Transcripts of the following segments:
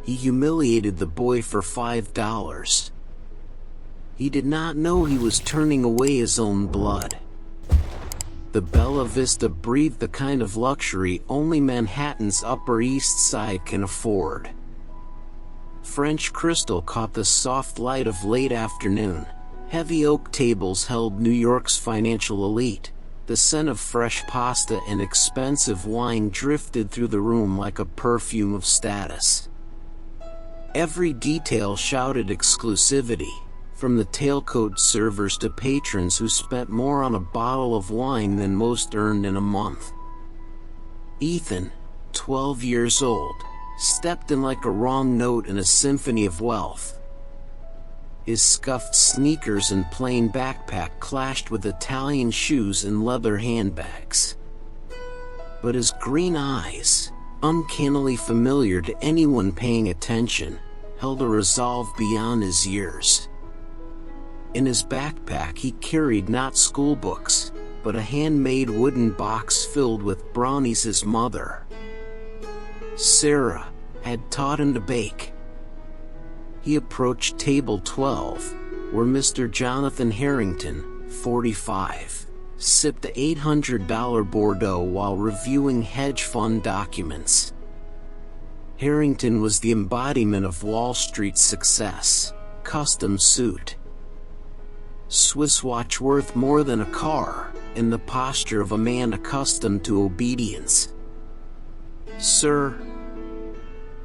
He humiliated the boy for $5. He did not know he was turning away his own blood. The Bella Vista breathed the kind of luxury only Manhattan's Upper East Side can afford. French crystal caught the soft light of late afternoon. Heavy oak tables held New York's financial elite. The scent of fresh pasta and expensive wine drifted through the room like a perfume of status. Every detail shouted exclusivity, from the tailcoat servers to patrons who spent more on a bottle of wine than most earned in a month. Ethan, 12 years old, stepped in like a wrong note in a symphony of wealth. His scuffed sneakers and plain backpack clashed with Italian shoes and leather handbags. But his green eyes, uncannily familiar to anyone paying attention, held a resolve beyond his years. In his backpack he carried not school books, but a handmade wooden box filled with brownies his mother, Sarah, had taught him to bake. He approached table 12, where Mr. Jonathan Harrington, 45, sipped a $800 Bordeaux while reviewing hedge fund documents. Harrington was the embodiment of Wall Street's success: custom suit, Swiss watch worth more than a car, and the posture of a man accustomed to obedience. "Sir,"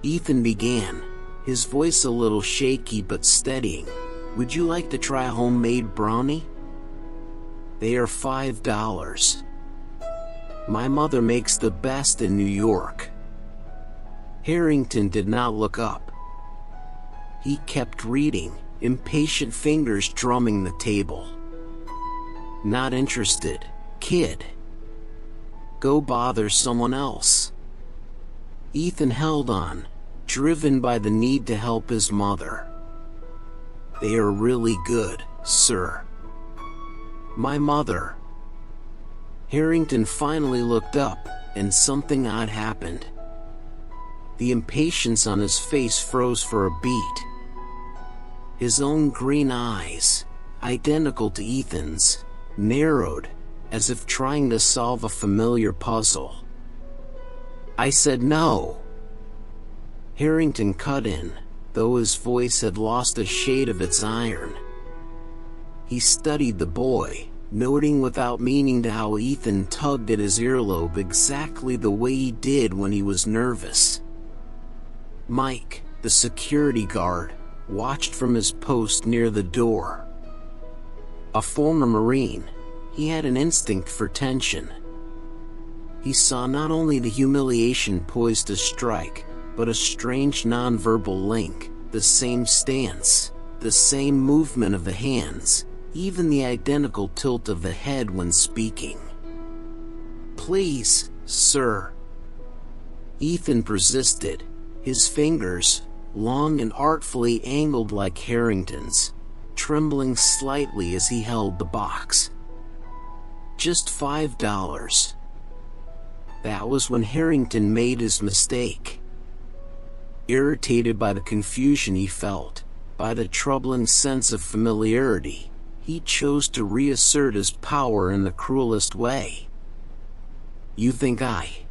Ethan began, his voice a little shaky but steadying, "would you like to try a homemade brownie? They are $5. My mother makes the best in New York." Harrington did not look up. He kept reading, impatient fingers drumming the table. "Not interested, kid. Go bother someone else." Ethan held on, driven by the need to help his mother. "They are really good, sir. My mother." Harrington finally looked up, and something odd happened. The impatience on his face froze for a beat. His own green eyes, identical to Ethan's, narrowed, as if trying to solve a familiar puzzle. "I said no." Harrington cut in, though his voice had lost a shade of its iron. He studied the boy, noting without meaning to how Ethan tugged at his earlobe exactly the way he did when he was nervous. Mike, the security guard, watched from his post near the door. A former Marine, he had an instinct for tension. He saw not only the humiliation poised to strike, but a strange nonverbal link, the same stance, the same movement of the hands, even the identical tilt of the head when speaking. "Please, sir." Ethan persisted, his fingers, long and artfully angled like Harrington's, trembling slightly as he held the box. "Just $5. That was when Harrington made his mistake. Irritated by the confusion he felt, by the troubling sense of familiarity, he chose to reassert his power in the cruelest way. "You think I,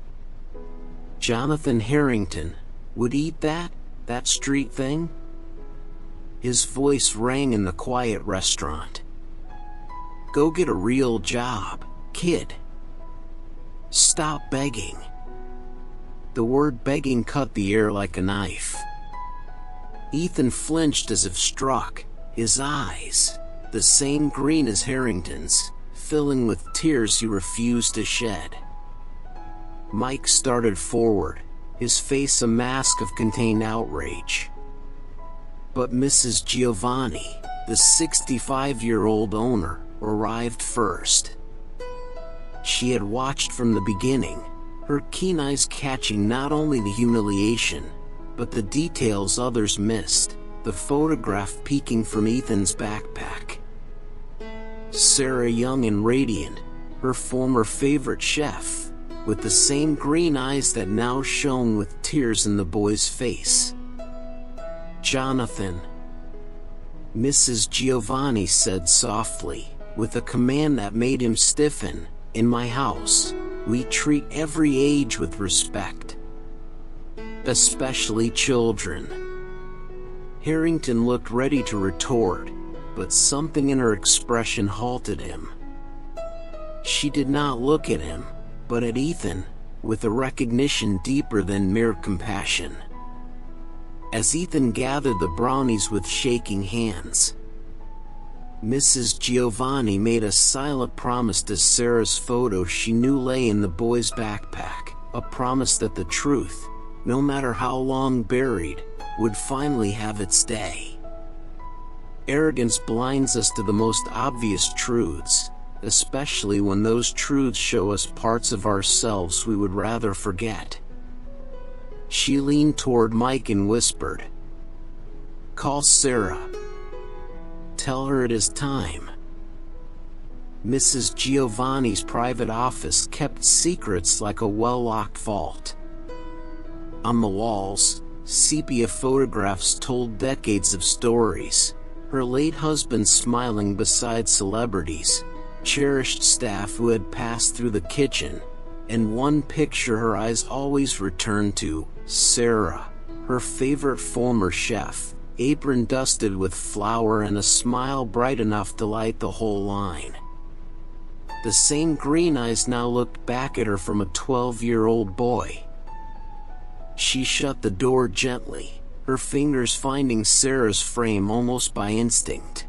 Jonathan Harrington, would eat that street thing?" His voice rang in the quiet restaurant. "Go get a real job, kid. Stop begging." The word begging cut the air like a knife. Ethan flinched as if struck, his eyes, the same green as Harrington's, filling with tears he refused to shed. Mike started forward, his face a mask of contained outrage. But Mrs. Giovanni, the 65-year-old owner, arrived first. She had watched from the beginning, her keen eyes catching not only the humiliation, but the details others missed, the photograph peeking from Ethan's backpack. Sarah, young and radiant, her former favorite chef, with the same green eyes that now shone with tears in the boy's face. Jonathan," Mrs. Giovanni said softly, with a command that made him stiffen. "In my house, we treat every age with respect. Especially children." Harrington looked ready to retort, but something in her expression halted him. She did not look at him, but at Ethan, with a recognition deeper than mere compassion. As Ethan gathered the brownies with shaking hands, Mrs. Giovanni made a silent promise to Sarah's photo she knew lay in the boy's backpack, a promise that the truth, no matter how long buried, would finally have its day. Arrogance blinds us to the most obvious truths, especially when those truths show us parts of ourselves we would rather forget. She leaned toward Mike and whispered, "Call Sarah. Tell her it is time." Mrs. Giovanni's private office kept secrets like a well-locked vault. On the walls, sepia photographs told decades of stories. Her late husband smiling beside celebrities, cherished staff who had passed through the kitchen, and one picture her eyes always returned to, Sarah, her favorite former chef, apron dusted with flour and a smile bright enough to light the whole line. The same green eyes now looked back at her from a 12-year-old boy. She shut the door gently, her fingers finding Sarah's frame almost by instinct.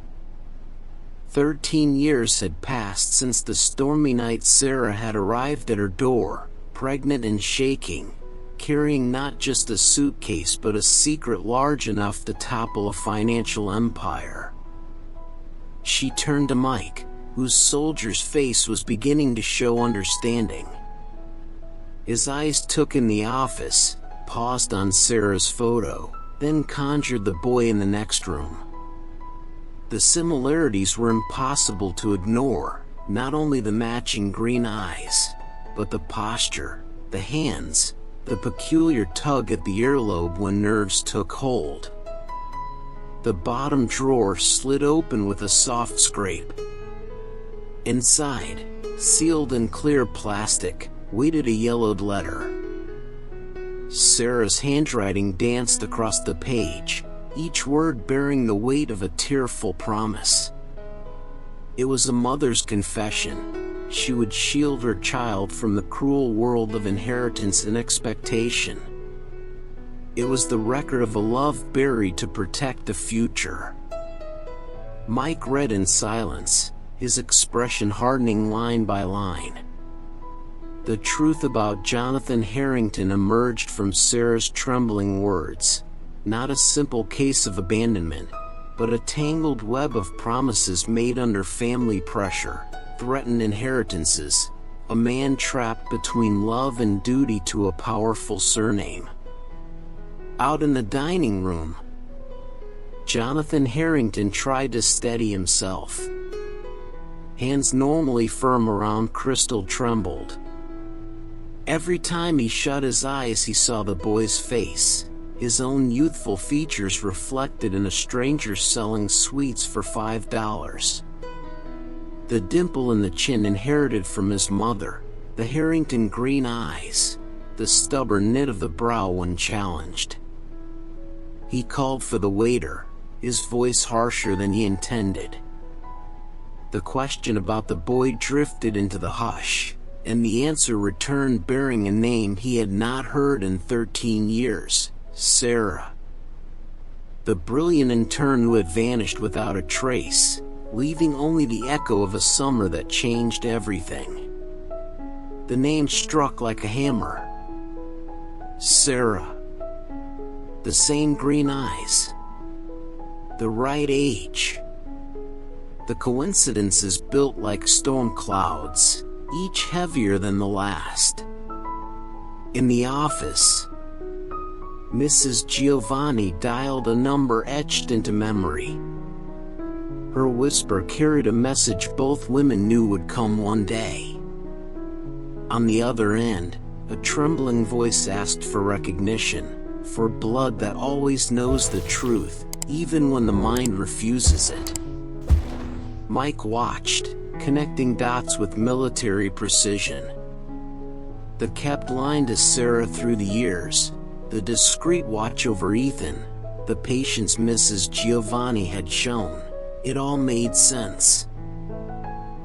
13 years had passed since the stormy night Sarah had arrived at her door, pregnant and shaking, carrying not just a suitcase but a secret large enough to topple a financial empire. She turned to Mike, whose soldier's face was beginning to show understanding. His eyes took in the office, paused on Sarah's photo, then conjured the boy in the next room. The similarities were impossible to ignore, not only the matching green eyes, but the posture, the hands, the peculiar tug at the earlobe when nerves took hold. The bottom drawer slid open with a soft scrape. Inside, sealed in clear plastic, waited a yellowed letter. Sarah's handwriting danced across the page, each word bearing the weight of a tearful promise. It was a mother's confession. She would shield her child from the cruel world of inheritance and expectation. It was the record of a love buried to protect the future. Mike read in silence, his expression hardening line by line. The truth about Jonathan Harrington emerged from Sarah's trembling words. Not a simple case of abandonment, but a tangled web of promises made under family pressure, threatened inheritances, a man trapped between love and duty to a powerful surname. Out in the dining room, Jonathan Harrington tried to steady himself. Hands normally firm around Crystal trembled. Every time he shut his eyes he saw the boy's face, his own youthful features reflected in a stranger selling sweets for $5. The dimple in the chin inherited from his mother, the Harrington green eyes, the stubborn knit of the brow when challenged. He called for the waiter, his voice harsher than he intended. The question about the boy drifted into the hush, and the answer returned bearing a name he had not heard in 13 years, Sarah. The brilliant intern who had vanished without a trace, leaving only the echo of a summer that changed everything. The name struck like a hammer. Sarah. The same green eyes. The right age. The coincidences built like storm clouds, each heavier than the last. In the office, Mrs. Giovanni dialed a number etched into memory. Her whisper carried a message both women knew would come one day. On the other end, a trembling voice asked for recognition. for blood that always knows the truth, even when the mind refuses it. Mike watched, connecting dots with military precision. The kept line to Sarah through the years, the discreet watch over Ethan, the patience Mrs. Giovanni had shown, it all made sense.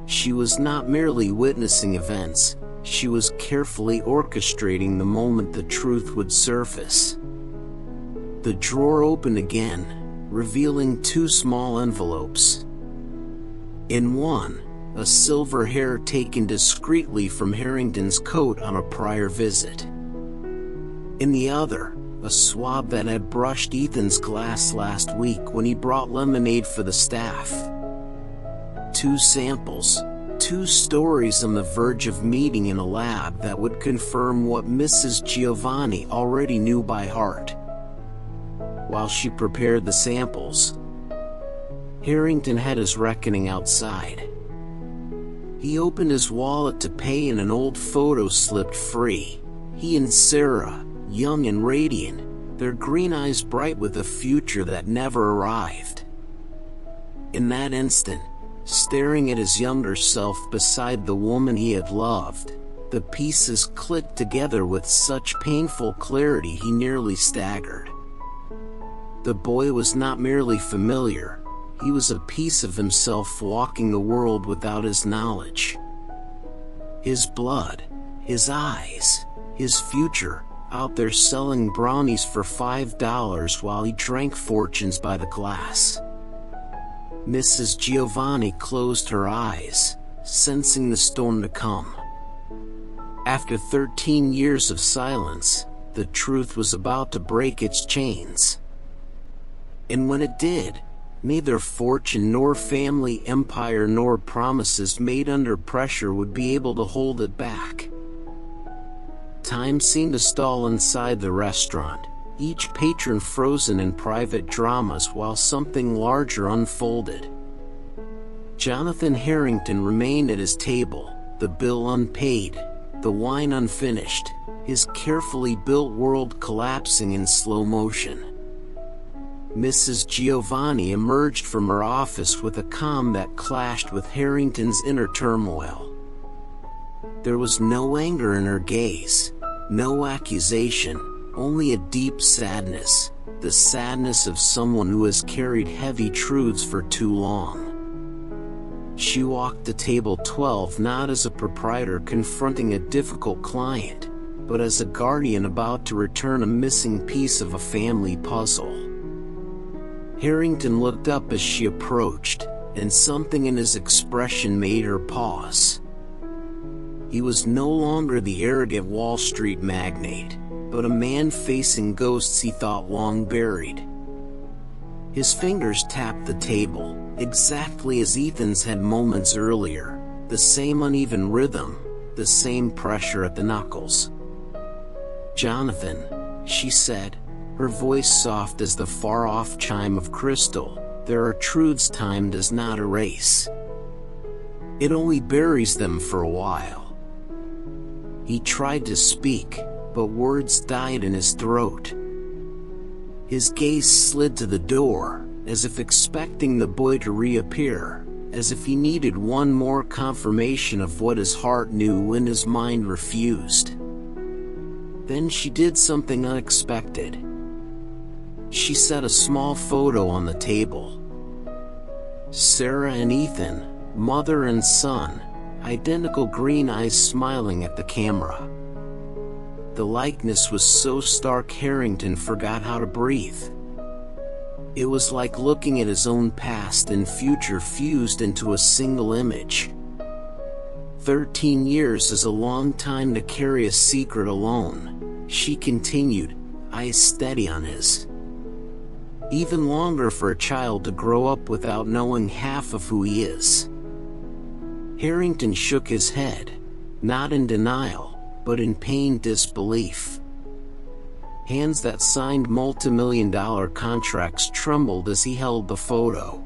She was not merely witnessing events, she was carefully orchestrating the moment the truth would surface. The drawer opened again, revealing 2 small envelopes. In one, a silver hair taken discreetly from Harrington's coat on a prior visit. In the other, a swab that had brushed Ethan's glass last week when he brought lemonade for the staff. 2 samples, 2 stories on the verge of meeting in a lab that would confirm what Mrs. Giovanni already knew by heart. While she prepared the samples, Harrington had his reckoning outside. He opened his wallet to pay and an old photo slipped free. He and Sarah, young and radiant, their green eyes bright with a future that never arrived. In that instant, staring at his younger self beside the woman he had loved, the pieces clicked together with such painful clarity he nearly staggered. The boy was not merely familiar, he was a piece of himself walking the world without his knowledge. His blood, his eyes, his future, out there selling brownies for $5 while he drank fortunes by the glass. Mrs. Giovanni closed her eyes, sensing the storm to come. After 13 years of silence, the truth was about to break its chains. And when it did, neither fortune nor family empire nor promises made under pressure would be able to hold it back. Time seemed to stall inside the restaurant, each patron frozen in private dramas while something larger unfolded. Jonathan Harrington remained at his table, the bill unpaid, the wine unfinished, his carefully built world collapsing in slow motion. Mrs. Giovanni emerged from her office with a calm that clashed with Harrington's inner turmoil. There was no anger in her gaze, no accusation, only a deep sadness, the sadness of someone who has carried heavy truths for too long. She walked to table 12 not as a proprietor confronting a difficult client, but as a guardian about to return a missing piece of a family puzzle. Harrington looked up as she approached, and something in his expression made her pause. He was no longer the arrogant Wall Street magnate, but a man facing ghosts he thought long buried. His fingers tapped the table, exactly as Ethan's had moments earlier, the same uneven rhythm, the same pressure at the knuckles. "Jonathan," she said, her voice soft as the far-off chime of crystal, "there are truths time does not erase. It only buries them for a while." He tried to speak, but words died in his throat. His gaze slid to the door, as if expecting the boy to reappear, as if he needed one more confirmation of what his heart knew when his mind refused. Then she did something unexpected. She set a small photo on the table. Sarah and Ethan, mother and son, identical green eyes smiling at the camera. The likeness was so stark Harrington forgot how to breathe. It was like looking at his own past and future fused into a single image. 13 years is a long time to carry a secret alone, she continued, eyes steady on his. Even longer for a child to grow up without knowing half of who he is. Harrington shook his head, not in denial, but in pained disbelief. Hands that signed multi-million-dollar contracts trembled as he held the photo.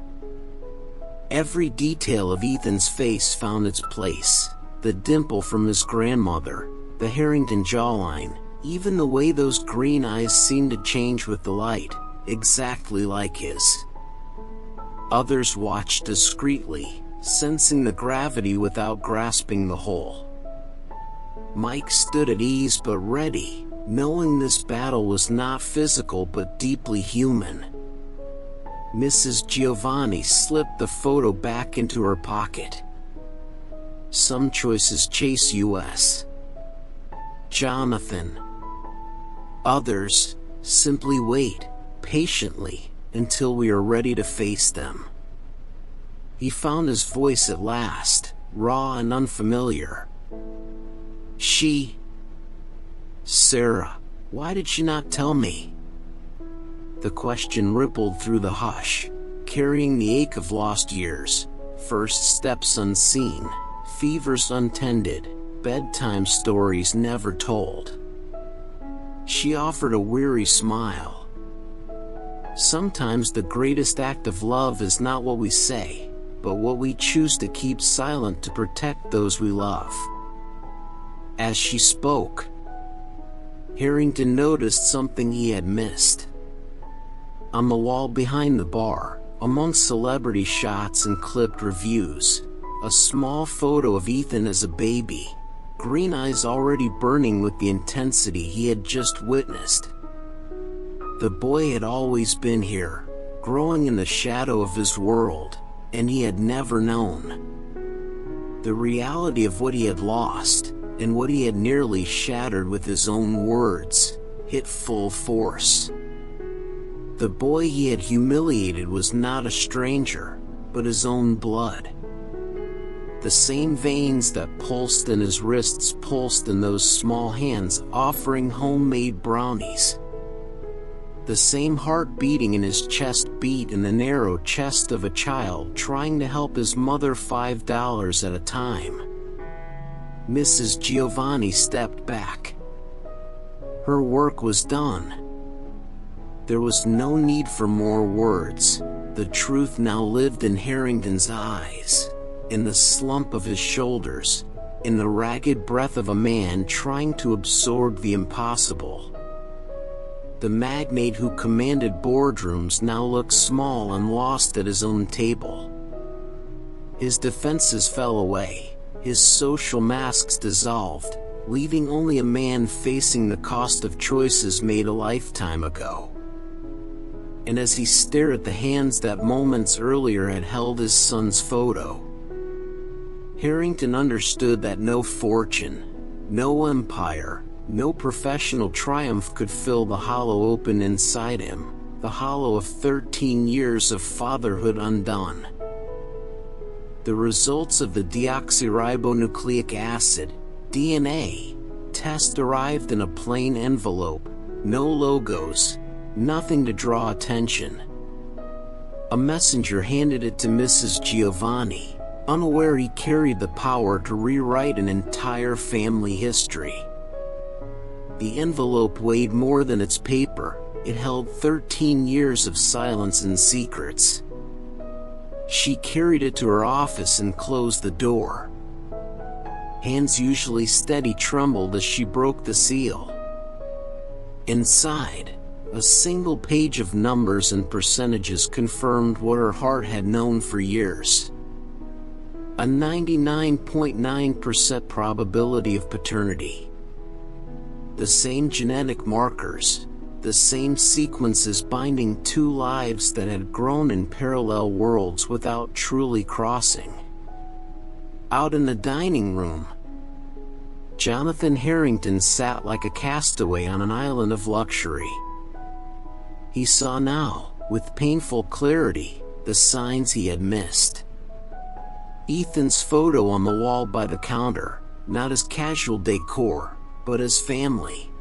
Every detail of Ethan's face found its place, the dimple from his grandmother, the Harrington jawline, Even the way those green eyes seemed to change with the light, exactly like his. Others watched discreetly, sensing the gravity without grasping the whole. Mike stood at ease but ready, knowing this battle was not physical but deeply human. Mrs. Giovanni slipped the photo back into her pocket. Some choices chase us, Jonathan. Others simply wait, patiently, until we are ready to face them. He found his voice at last, raw and unfamiliar. Sarah, why did she not tell me? The question rippled through the hush, carrying the ache of lost years, first steps unseen, fevers untended, bedtime stories never told. She offered a weary smile. Sometimes the greatest act of love is not what we say, but what we choose to keep silent to protect those we love. As she spoke, Harrington noticed something he had missed. On the wall behind the bar, among celebrity shots and clipped reviews, a small photo of Ethan as a baby, green eyes already burning with the intensity he had just witnessed. The boy had always been here, growing in the shadow of his world, and he had never known. The reality of what he had lost, and what he had nearly shattered with his own words, hit full force. The boy he had humiliated was not a stranger, but his own blood. The same veins that pulsed in his wrists pulsed in those small hands offering homemade brownies. The same heart beating in his chest beat in the narrow chest of a child trying to help his mother $5 at a time. Mrs. Giovanni stepped back. Her work was done. There was no need for more words. The truth now lived in Harrington's eyes, in the slump of his shoulders, in the ragged breath of a man trying to absorb the impossible. The magnate who commanded boardrooms now looked small and lost at his own table. His defenses fell away, his social masks dissolved, leaving only a man facing the cost of choices made a lifetime ago. And as he stared at the hands that moments earlier had held his son's photo, Harrington understood that no fortune, no empire, no professional triumph could fill the hollow open inside him, the hollow of 13 years of fatherhood undone. The results of the deoxyribonucleic acid, DNA, test arrived in a plain envelope, no logos, nothing to draw attention. A messenger handed it to Mrs. Giovanni, unaware he carried the power to rewrite an entire family history. The envelope weighed more than its paper. It held 13 years of silence and secrets. She carried it to her office and closed the door. Hands usually steady trembled as she broke the seal. Inside, a single page of numbers and percentages confirmed what her heart had known for years. A 99.9% probability of paternity. The same genetic markers, the same sequences binding two lives that had grown in parallel worlds without truly crossing. Out in the dining room, Jonathan Harrington sat like a castaway on an island of luxury. He saw now, with painful clarity, the signs he had missed. Ethan's photo on the wall by the counter, not as casual decor, but as family.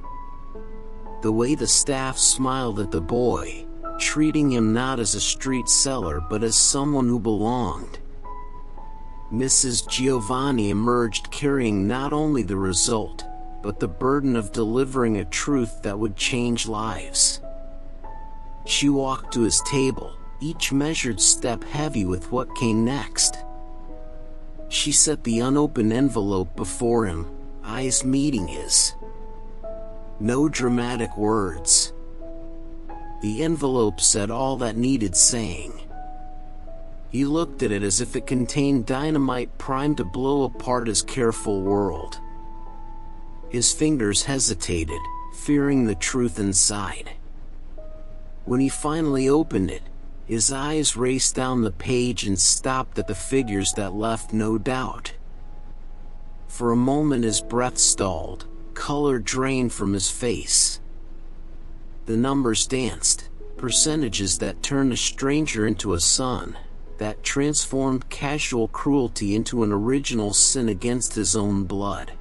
The way the staff smiled at the boy, treating him not as a street seller but as someone who belonged. Mrs. Giovanni emerged carrying not only the result, but the burden of delivering a truth that would change lives. She walked to his table, each measured step heavy with what came next. She set the unopened envelope before him, eyes meeting his. No dramatic words. The envelope said all that needed saying. He looked at it as if it contained dynamite primed to blow apart his careful world. His fingers hesitated, fearing the truth inside. When he finally opened it, his eyes raced down the page and stopped at the figures that left no doubt. For a moment his breath stalled, color drained from his face. The numbers danced, percentages that turned a stranger into a son, that transformed casual cruelty into an original sin against his own blood.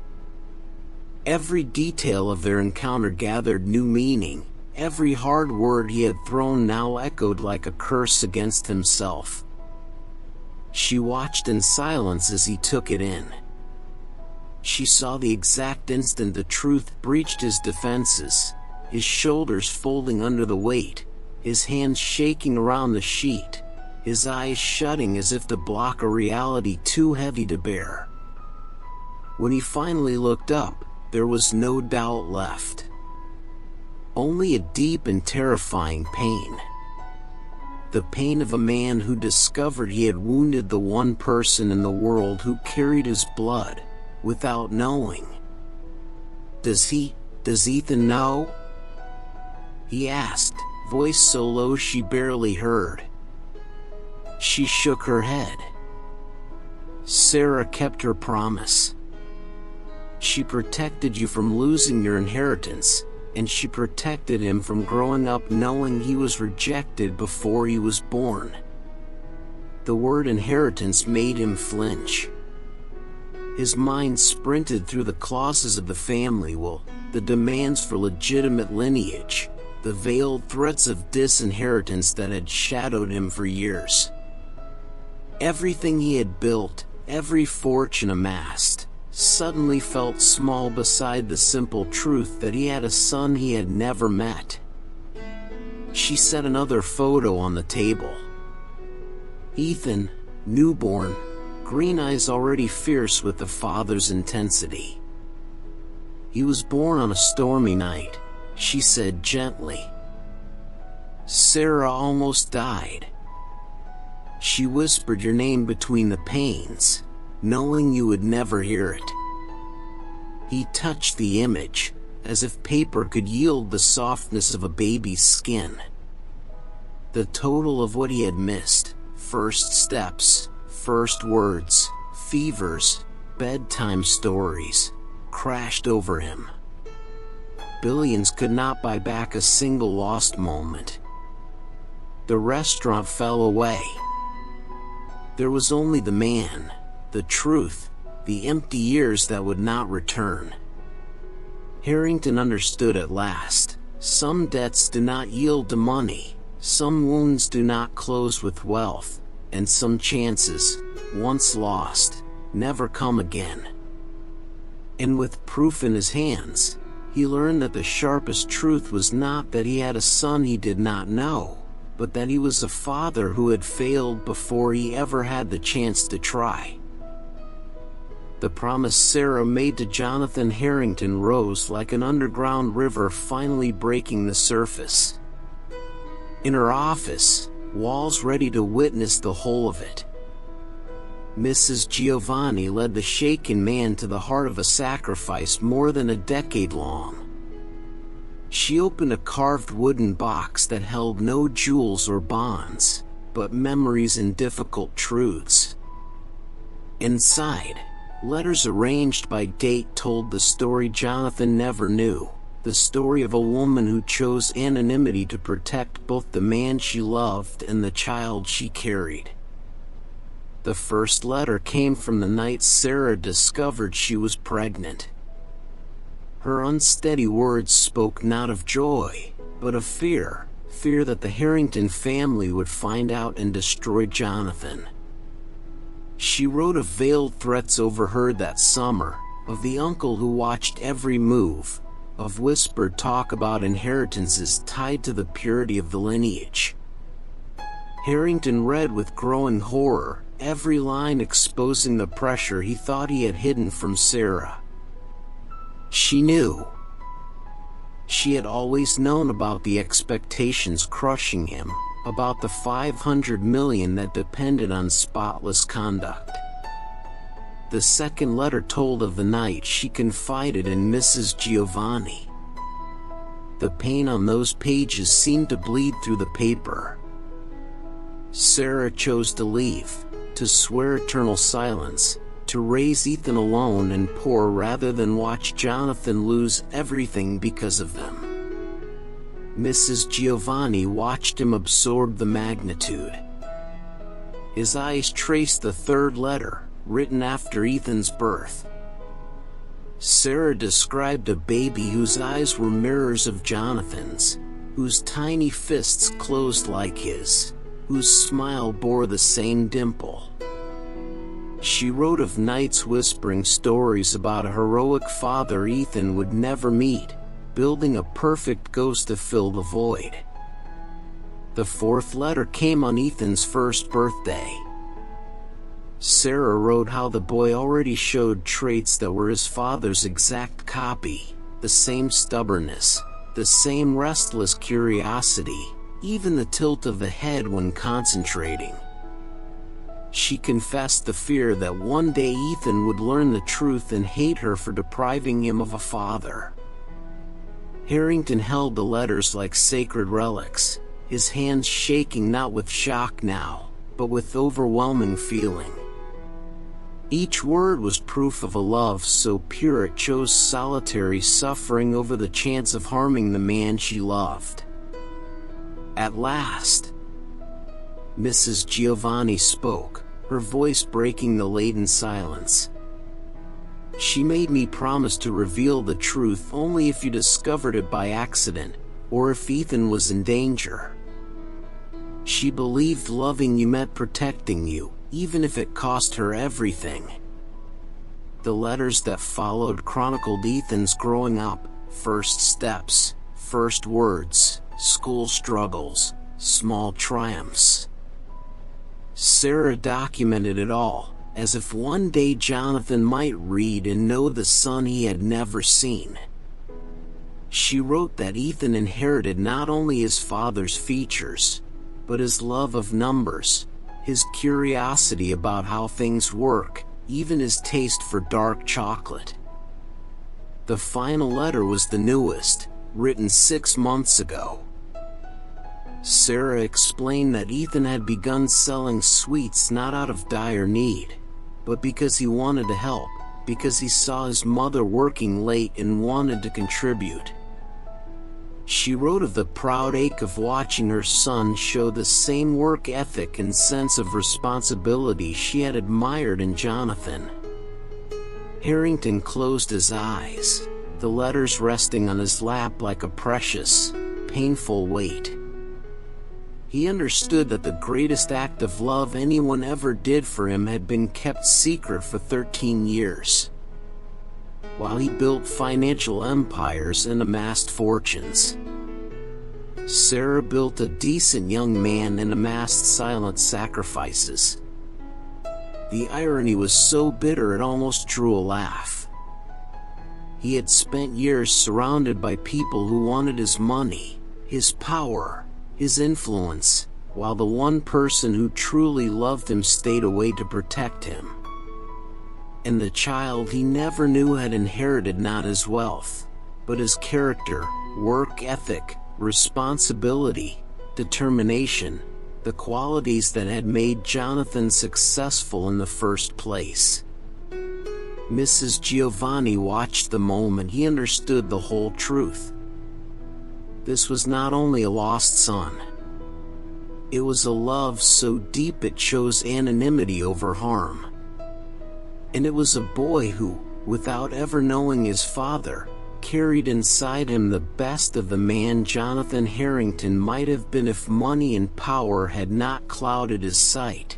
Every detail of their encounter gathered new meaning. Every hard word he had thrown now echoed like a curse against himself. She watched in silence as he took it in. She saw the exact instant the truth breached his defenses, his shoulders folding under the weight, his hands shaking around the sheet, his eyes shutting as if to block a reality too heavy to bear. When he finally looked up, there was no doubt left. Only a deep and terrifying pain. The pain of a man who discovered he had wounded the one person in the world who carried his blood, without knowing. Does Ethan know? He asked, voice so low she barely heard. She shook her head. Sarah kept her promise. She protected you from losing your inheritance, and she protected him from growing up knowing he was rejected before he was born. The word inheritance made him flinch. His mind sprinted through the clauses of the family will, the demands for legitimate lineage, the veiled threats of disinheritance that had shadowed him for years. Everything he had built, every fortune amassed, suddenly felt small beside the simple truth that he had a son he had never met. She set another photo on the table. Ethan, newborn, green eyes already fierce with the father's intensity. He was born on a stormy night, she said gently. Sarah almost died. She whispered your name between the pains, knowing you would never hear it. He touched the image, as if paper could yield the softness of a baby's skin. The total of what he had missed, first steps, first words, fevers, bedtime stories, crashed over him. Billions could not buy back a single lost moment. The restaurant fell away. There was only the man, the truth, the empty years that would not return. Harrington understood at last. Some debts do not yield to money, some wounds do not close with wealth, and some chances, once lost, never come again. And with proof in his hands, he learned that the sharpest truth was not that he had a son he did not know, but that he was a father who had failed before he ever had the chance to try. The promise Sarah made to Jonathan Harrington rose like an underground river finally breaking the surface. In her office, walls ready to witness the whole of it, Mrs. Giovanni led the shaken man to the heart of a sacrifice more than a decade long. She opened a carved wooden box that held no jewels or bonds, but memories and difficult truths. Inside, letters arranged by date told the story Jonathan never knew, the story of a woman who chose anonymity to protect both the man she loved and the child she carried. The first letter came from the night Sarah discovered she was pregnant. Her unsteady words spoke not of joy, but of fear that the Harrington family would find out and destroy Jonathan. She wrote of veiled threats overheard that summer, of the uncle who watched every move, of whispered talk about inheritances tied to the purity of the lineage. Harrington read with growing horror, every line exposing the pressure he thought he had hidden from Sarah. She knew. She had always known about the expectations crushing him, about the $500 million that depended on spotless conduct. The second letter told of the night she confided in Mrs. Giovanni. The pain on those pages seemed to bleed through the paper. Sarah chose to leave, to swear eternal silence, to raise Ethan alone and poor rather than watch Jonathan lose everything because of them. Mrs. Giovanni watched him absorb the magnitude. His eyes traced the third letter, written after Ethan's birth. Sarah described a baby whose eyes were mirrors of Jonathan's, whose tiny fists closed like his, whose smile bore the same dimple. She wrote of nights whispering stories about a heroic father Ethan would never meet, building a perfect ghost to fill the void. The fourth letter came on Ethan's first birthday. Sarah wrote how the boy already showed traits that were his father's exact copy, the same stubbornness, the same restless curiosity, even the tilt of the head when concentrating. She confessed the fear that one day Ethan would learn the truth and hate her for depriving him of a father. Harrington held the letters like sacred relics, his hands shaking not with shock now, but with overwhelming feeling. Each word was proof of a love so pure it chose solitary suffering over the chance of harming the man she loved. At last, Mrs. Giovanni spoke, her voice breaking the laden silence. She made me promise to reveal the truth only if you discovered it by accident, or if Ethan was in danger. She believed loving you meant protecting you, even if it cost her everything. The letters that followed chronicled Ethan's growing up, first steps, first words, school struggles, small triumphs. Sarah documented it all, as if one day Jonathan might read and know the son he had never seen. She wrote that Ethan inherited not only his father's features, but his love of numbers, his curiosity about how things work, even his taste for dark chocolate. The final letter was the newest, written 6 months ago. Sarah explained that Ethan had begun selling sweets not out of dire need, but because he wanted to help, because he saw his mother working late and wanted to contribute. She wrote of the proud ache of watching her son show the same work ethic and sense of responsibility she had admired in Jonathan. Harrington closed his eyes, the letters resting on his lap like a precious, painful weight. He understood that the greatest act of love anyone ever did for him had been kept secret for 13 years. While he built financial empires and amassed fortunes, Sarah built a decent young man and amassed silent sacrifices. The irony was so bitter it almost drew a laugh. He had spent years surrounded by people who wanted his money, his power, his influence, while the one person who truly loved him stayed away to protect him. And the child he never knew had inherited not his wealth, but his character, work ethic, responsibility, determination, the qualities that had made Jonathan successful in the first place. Mrs. Giovanni watched the moment he understood the whole truth. This was not only a lost son. It was a love so deep it chose anonymity over harm. And it was a boy who, without ever knowing his father, carried inside him the best of the man Jonathan Harrington might have been if money and power had not clouded his sight.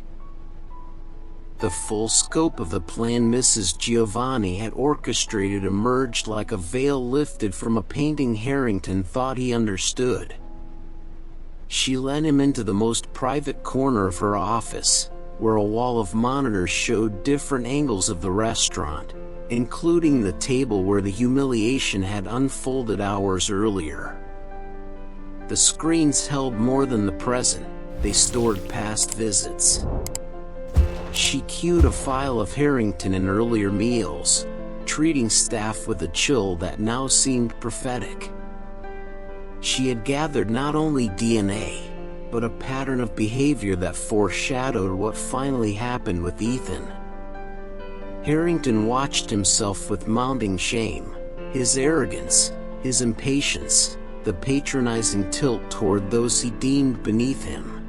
The full scope of the plan Mrs. Giovanni had orchestrated emerged like a veil lifted from a painting Harrington thought he understood. She led him into the most private corner of her office, where a wall of monitors showed different angles of the restaurant, including the table where the humiliation had unfolded hours earlier. The screens held more than the present, they stored past visits. She cued a file of Harrington and earlier meals, treating staff with a chill that now seemed prophetic. She had gathered not only DNA, but a pattern of behavior that foreshadowed what finally happened with Ethan. Harrington watched himself with mounting shame, his arrogance, his impatience, the patronizing tilt toward those he deemed beneath him.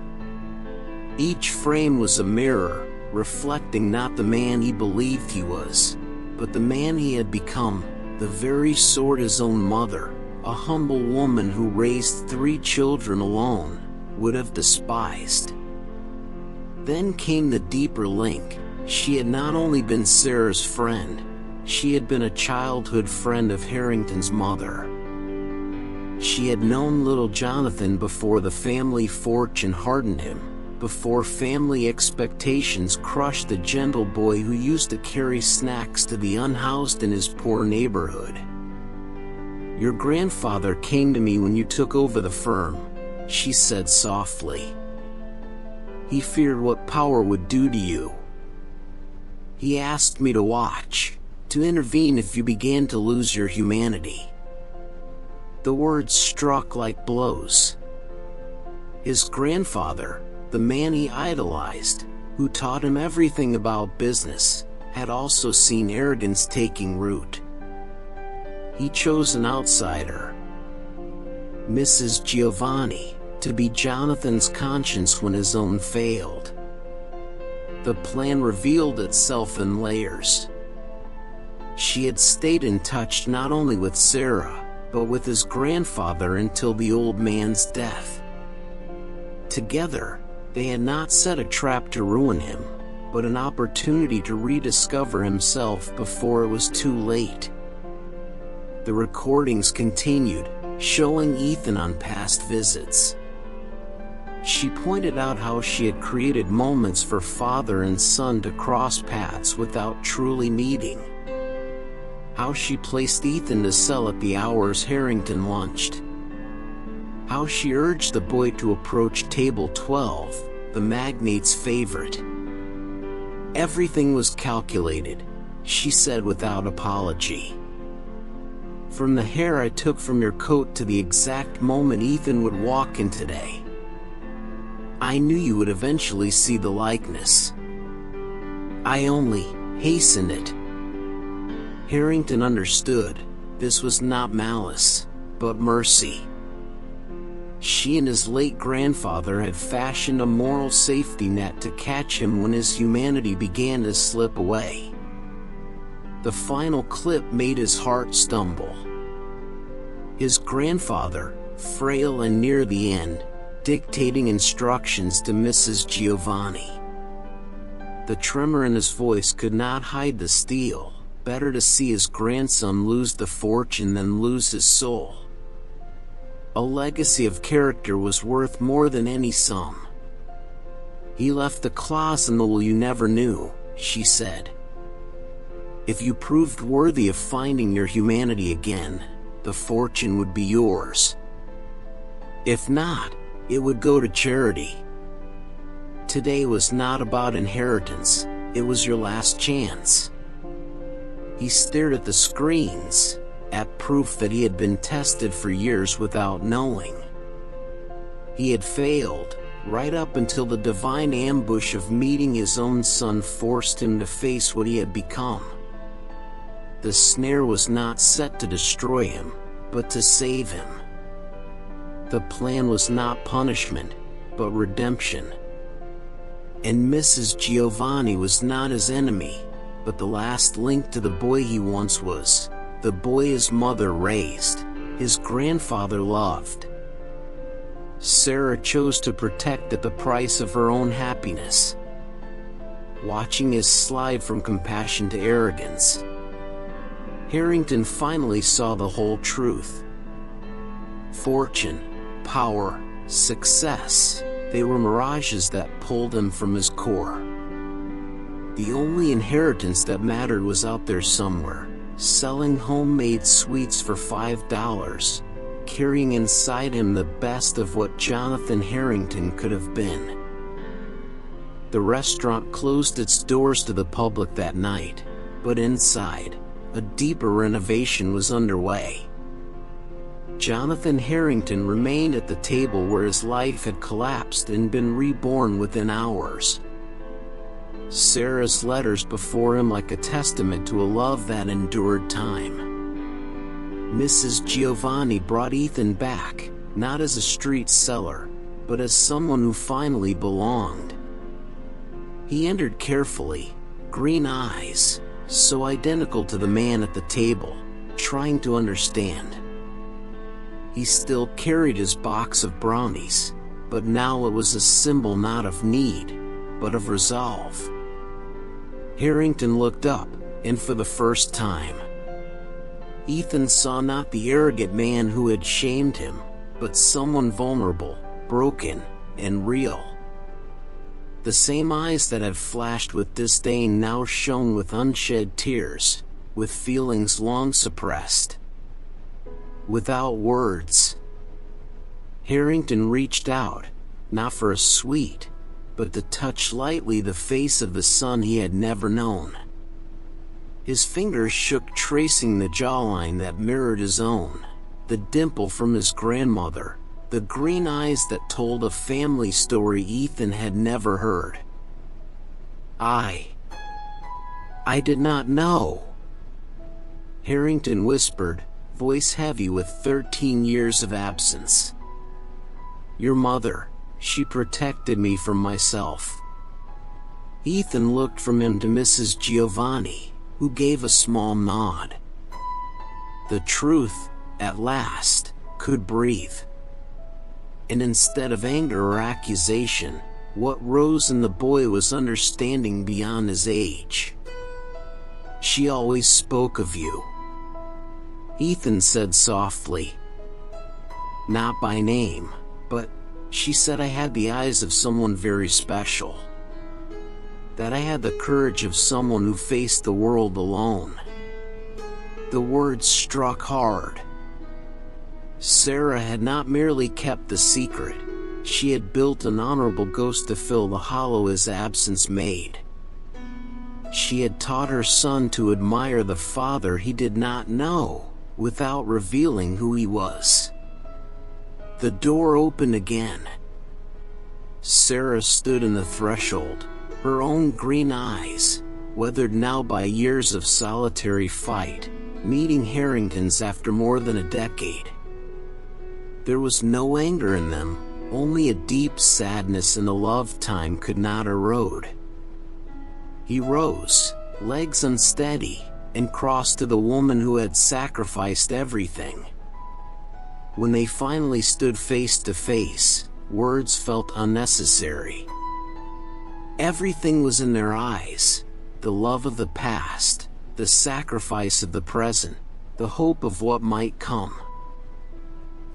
Each frame was a mirror, reflecting not the man he believed he was, but the man he had become, the very sort his own mother, a humble woman who raised 3 children alone, would have despised. Then came the deeper link. She had not only been Sarah's friend, she had been a childhood friend of Harrington's mother. She had known little Jonathan before the family fortune hardened him, before family expectations crushed the gentle boy who used to carry snacks to the unhoused in his poor neighborhood. "Your grandfather came to me when you took over the firm," she said softly. "He feared what power would do to you. He asked me to watch, to intervene if you began to lose your humanity." The words struck like blows. His grandfather, the man he idolized, who taught him everything about business, had also seen arrogance taking root. He chose an outsider, Mrs. Giovanni, to be Jonathan's conscience when his own failed. The plan revealed itself in layers. She had stayed in touch not only with Sarah, but with his grandfather until the old man's death. Together, they had not set a trap to ruin him, but an opportunity to rediscover himself before it was too late. The recordings continued, showing Ethan on past visits. She pointed out how she had created moments for father and son to cross paths without truly meeting. How she placed Ethan to sell at the hours Harrington lunched. How she urged the boy to approach table 12, the magnate's favorite. Everything was calculated, she said without apology. "From the hair I took from your coat to the exact moment Ethan would walk in today, I knew you would eventually see the likeness. I only hastened it." Harrington understood. This was not malice, but mercy. She and his late grandfather had fashioned a moral safety net to catch him when his humanity began to slip away. The final clip made his heart stumble. His grandfather, frail and near the end, dictating instructions to Mrs. Giovanni. The tremor in his voice could not hide the steel. Better to see his grandson lose the fortune than lose his soul. A legacy of character was worth more than any sum. "He left a clause in the will you never knew," she said. "If you proved worthy of finding your humanity again, the fortune would be yours. If not, it would go to charity. Today was not about inheritance, it was your last chance." He stared at the screens, at proof that he had been tested for years without knowing. He had failed, right up until the divine ambush of meeting his own son forced him to face what he had become. The snare was not set to destroy him, but to save him. The plan was not punishment, but redemption. And Mrs. Giovanni was not his enemy, but the last link to the boy he once was, the boy his mother raised, his grandfather loved. Sarah chose to protect at the price of her own happiness. Watching his slide from compassion to arrogance, Harrington finally saw the whole truth. Fortune, power, success, they were mirages that pulled him from his core. The only inheritance that mattered was out there somewhere, selling homemade sweets for $5, carrying inside him the best of what Jonathan Harrington could have been. The restaurant closed its doors to the public that night, but inside, a deeper renovation was underway. Jonathan Harrington remained at the table where his life had collapsed and been reborn within hours. Sarah's letters before him like a testament to a love that endured time. Mrs. Giovanni brought Ethan back, not as a street seller, but as someone who finally belonged. He entered carefully, green eyes, so identical to the man at the table, trying to understand. He still carried his box of brownies, but now it was a symbol not of need, but of resolve. Harrington looked up, and for the first time, Ethan saw not the arrogant man who had shamed him, but someone vulnerable, broken, and real. The same eyes that had flashed with disdain now shone with unshed tears, with feelings long suppressed. Without words, Harrington reached out, not for a sweet, but to touch lightly the face of the son he had never known. His fingers shook, tracing the jawline that mirrored his own, the dimple from his grandmother, the green eyes that told a family story Ethan had never heard. I did not know," Harrington whispered, voice heavy with 13 years of absence. "Your mother, she protected me from myself." Ethan looked from him to Mrs. Giovanni, who gave a small nod. The truth, at last, could breathe. And instead of anger or accusation, what rose in the boy was understanding beyond his age. "She always spoke of you," Ethan said softly. "Not by name, but she said I had the eyes of someone very special. That I had the courage of someone who faced the world alone." The words struck hard. Sarah had not merely kept the secret, she had built an honorable ghost to fill the hollow his absence made. She had taught her son to admire the father he did not know, without revealing who he was. The door opened again. Sarah stood in the threshold, her own green eyes, weathered now by years of solitary fight, meeting Harrington's after more than a decade. There was no anger in them, only a deep sadness and a love time could not erode. He rose, legs unsteady, and crossed to the woman who had sacrificed everything. When they finally stood face to face, words felt unnecessary. Everything was in their eyes, the love of the past, the sacrifice of the present, the hope of what might come.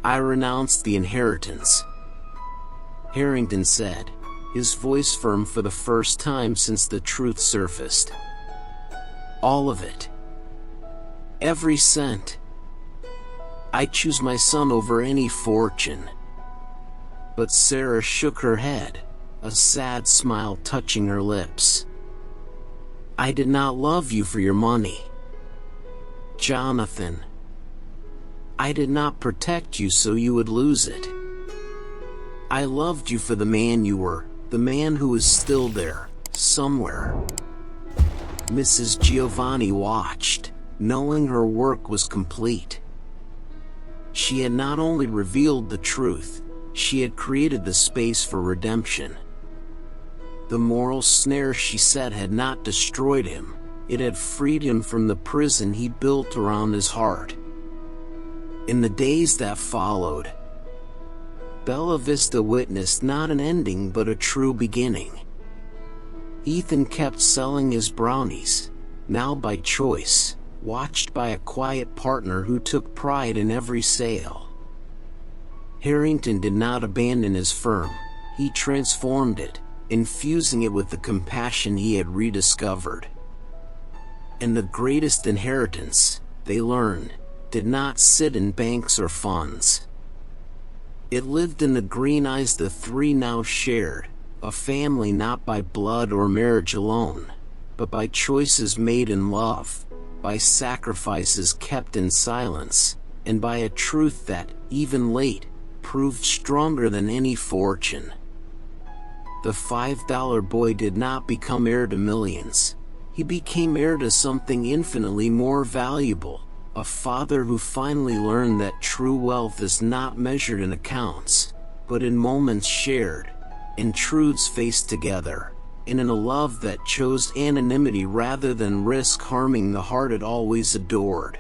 "I renounced the inheritance," Harrington said, his voice firm for the first time since the truth surfaced. "All of it. Every cent. I choose my son over any fortune." But Sarah shook her head, a sad smile touching her lips. "I did not love you for your money, Jonathan. I did not protect you so you would lose it. I loved you for the man you were, the man who is still there, somewhere." Mrs. Giovanni watched, knowing her work was complete. She had not only revealed the truth, she had created the space for redemption. The moral snare, she said, had not destroyed him, it had freed him from the prison he built around his heart. In the days that followed, Bella Vista witnessed not an ending but a true beginning. Ethan kept selling his brownies, now by choice, watched by a quiet partner who took pride in every sale. Harrington did not abandon his firm, he transformed it, infusing it with the compassion he had rediscovered. And the greatest inheritance, they learned, did not sit in banks or funds. It lived in the green eyes the three now shared, a family not by blood or marriage alone, but by choices made in love, by sacrifices kept in silence, and by a truth that, even late, proved stronger than any fortune. The $5 boy did not become heir to millions. He became heir to something infinitely more valuable, a father who finally learned that true wealth is not measured in accounts, but in moments shared, in truths faced together, and in a love that chose anonymity rather than risk harming the heart it always adored.